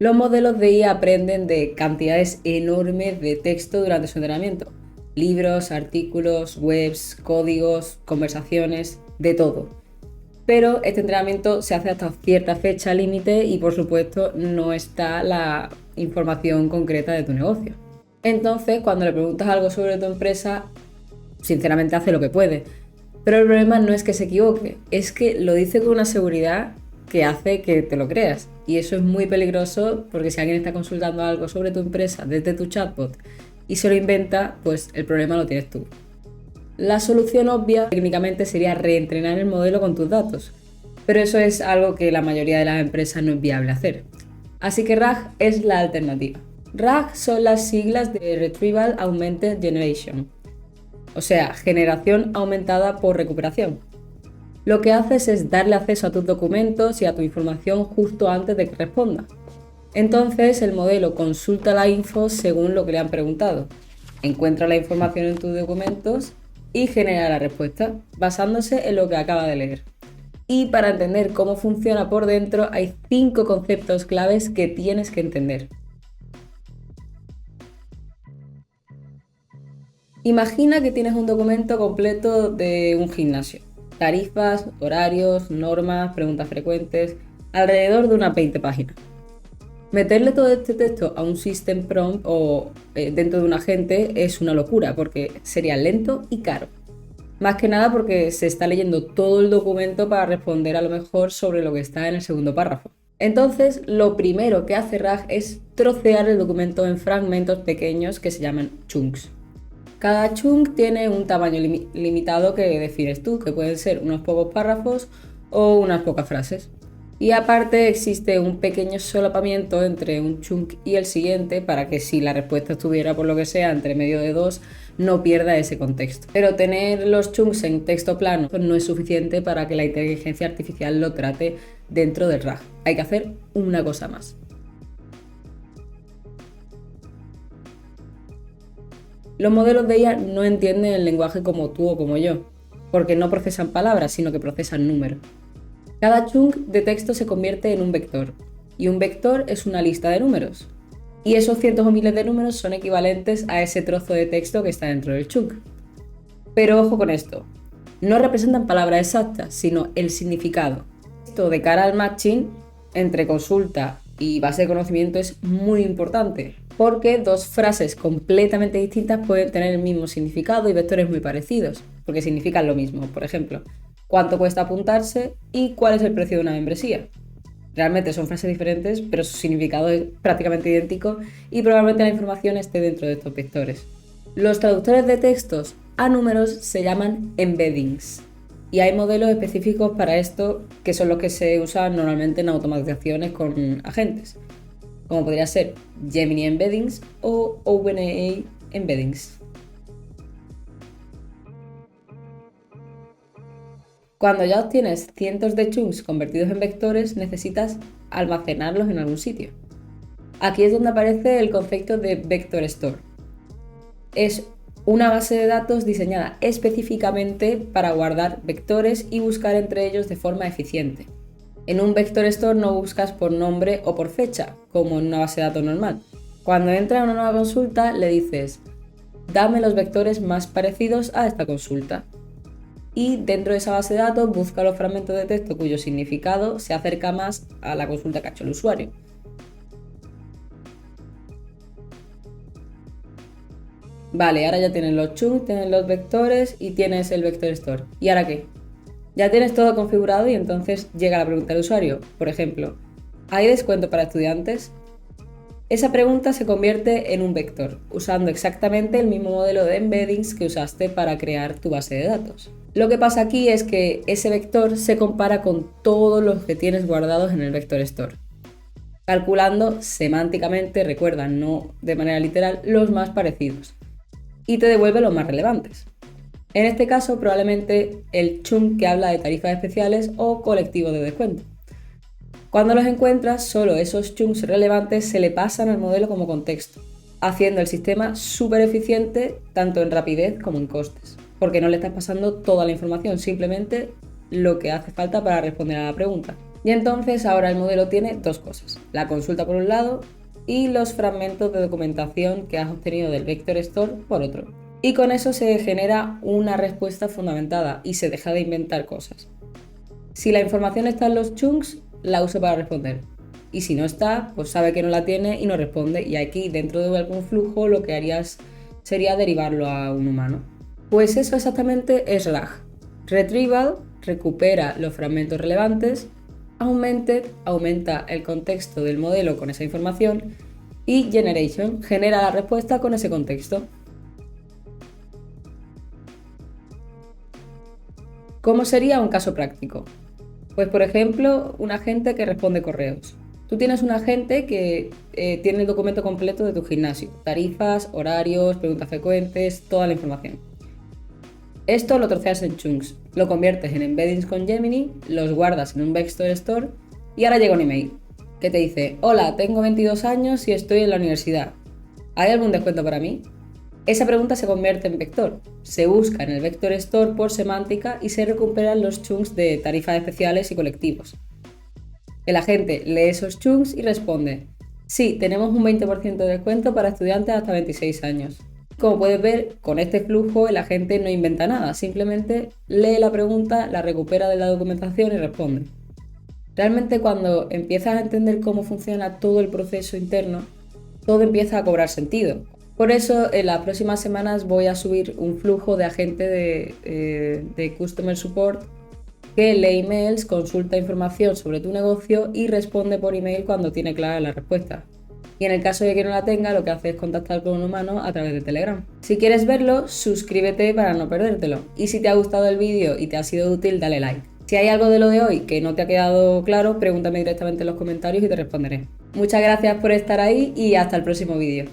Los modelos de IA aprenden de cantidades enormes de texto durante su entrenamiento. Libros, artículos, webs, códigos, conversaciones, de todo. Pero este entrenamiento se hace hasta cierta fecha límite y por supuesto no está la información concreta de tu negocio. Entonces, cuando le preguntas algo sobre tu empresa, sinceramente hace lo que puede. Pero el problema no es que se equivoque, es que lo dice con una seguridad que hace que te lo creas. Y eso es muy peligroso porque si alguien está consultando algo sobre tu empresa desde tu chatbot y se lo inventa, pues el problema lo tienes tú. La solución obvia técnicamente sería reentrenar el modelo con tus datos, pero eso es algo que la mayoría de las empresas no es viable hacer. Así que RAG es la alternativa. RAG son las siglas de Retrieval Augmented Generation, o sea, generación aumentada por recuperación. Lo que haces es darle acceso a tus documentos y a tu información justo antes de que responda. Entonces el modelo consulta la info según lo que le han preguntado, encuentra la información en tus documentos y genera la respuesta basándose en lo que acaba de leer. Y para entender cómo funciona por dentro hay 5 conceptos claves que tienes que entender. Imagina que tienes un documento completo de un gimnasio. Tarifas, horarios, normas, preguntas frecuentes, alrededor de unas 20 páginas. Meterle todo este texto a un system prompt o dentro de un agente es una locura porque sería lento y caro. Más que nada porque se está leyendo todo el documento para responder a lo mejor sobre lo que está en el segundo párrafo. Entonces, lo primero que hace RAG es trocear el documento en fragmentos pequeños que se llaman chunks. Cada chunk tiene un tamaño limitado que defines tú, que pueden ser unos pocos párrafos o unas pocas frases. Y aparte existe un pequeño solapamiento entre un chunk y el siguiente para que si la respuesta estuviera por lo que sea entre medio de dos, no pierda ese contexto. Pero tener los chunks en texto plano no es suficiente para que la inteligencia artificial lo trate dentro del RAG. Hay que hacer una cosa más. Los modelos de IA no entienden el lenguaje como tú o como yo, porque no procesan palabras, sino que procesan números. Cada chunk de texto se convierte en un vector, y un vector es una lista de números. Y esos cientos o miles de números son equivalentes a ese trozo de texto que está dentro del chunk. Pero ojo con esto, no representan palabras exactas, sino el significado. Esto de cara al matching entre consulta y base de conocimiento es muy importante, porque dos frases completamente distintas pueden tener el mismo significado y vectores muy parecidos, porque significan lo mismo. Por ejemplo, cuánto cuesta apuntarse y cuál es el precio de una membresía. Realmente son frases diferentes, pero su significado es prácticamente idéntico y probablemente la información esté dentro de estos vectores. Los traductores de textos a números se llaman embeddings y hay modelos específicos para esto que son los que se usan normalmente en automatizaciones con agentes, como podría ser Gemini Embeddings o OpenAI Embeddings. Cuando ya obtienes cientos de chunks convertidos en vectores, necesitas almacenarlos en algún sitio. Aquí es donde aparece el concepto de Vector Store. Es una base de datos diseñada específicamente para guardar vectores y buscar entre ellos de forma eficiente. En un Vector Store no buscas por nombre o por fecha, como en una base de datos normal. Cuando entra una nueva consulta, le dices, dame los vectores más parecidos a esta consulta. Y dentro de esa base de datos busca los fragmentos de texto cuyo significado se acerca más a la consulta que ha hecho el usuario. Vale, ahora ya tienes los chunks, tienes los vectores y tienes el Vector Store. ¿Y ahora qué? Ya tienes todo configurado y entonces llega la pregunta del usuario. Por ejemplo, ¿hay descuento para estudiantes? Esa pregunta se convierte en un vector, usando exactamente el mismo modelo de embeddings que usaste para crear tu base de datos. Lo que pasa aquí es que ese vector se compara con todos los que tienes guardados en el Vector Store, calculando semánticamente, recuerda, no de manera literal, los más parecidos, y te devuelve los más relevantes. En este caso, probablemente el chunk que habla de tarifas especiales o colectivo de descuento. Cuando los encuentras, solo esos chunks relevantes se le pasan al modelo como contexto, haciendo el sistema súper eficiente tanto en rapidez como en costes, porque no le estás pasando toda la información, simplemente lo que hace falta para responder a la pregunta. Y entonces ahora el modelo tiene dos cosas, la consulta por un lado y los fragmentos de documentación que has obtenido del Vector Store por otro. Y con eso se genera una respuesta fundamentada y se deja de inventar cosas. Si la información está en los chunks, la uso para responder. Y si no está, pues sabe que no la tiene y no responde. Y aquí, dentro de algún flujo, lo que harías sería derivarlo a un humano. Pues eso exactamente es RAG. Retrieval recupera los fragmentos relevantes, Augmented aumenta el contexto del modelo con esa información y Generation genera la respuesta con ese contexto. ¿Cómo sería un caso práctico? Pues por ejemplo, un agente que responde correos. Tú tienes un agente que tiene el documento completo de tu gimnasio, tarifas, horarios, preguntas frecuentes, toda la información. Esto lo troceas en chunks, lo conviertes en embeddings con Gemini, los guardas en un Vector Store y ahora llega un email que te dice: hola, tengo 22 años y estoy en la universidad. ¿Hay algún descuento para mí? Esa pregunta se convierte en vector, se busca en el Vector Store por semántica y se recuperan los chunks de tarifas especiales y colectivos. El agente lee esos chunks y responde: sí, tenemos un 20% de descuento para estudiantes hasta 26 años. Como puedes ver, con este flujo el agente no inventa nada, simplemente lee la pregunta, la recupera de la documentación y responde. Realmente cuando empiezas a entender cómo funciona todo el proceso interno, todo empieza a cobrar sentido. Por eso en las próximas semanas voy a subir un flujo de agente de Customer Support que lee emails, consulta información sobre tu negocio y responde por email cuando tiene clara la respuesta. Y en el caso de que no la tenga, lo que hace es contactar con un humano a través de Telegram. Si quieres verlo, suscríbete para no perdértelo. Y si te ha gustado el vídeo y te ha sido útil, dale like. Si hay algo de lo de hoy que no te ha quedado claro, pregúntame directamente en los comentarios y te responderé. Muchas gracias por estar ahí y hasta el próximo vídeo.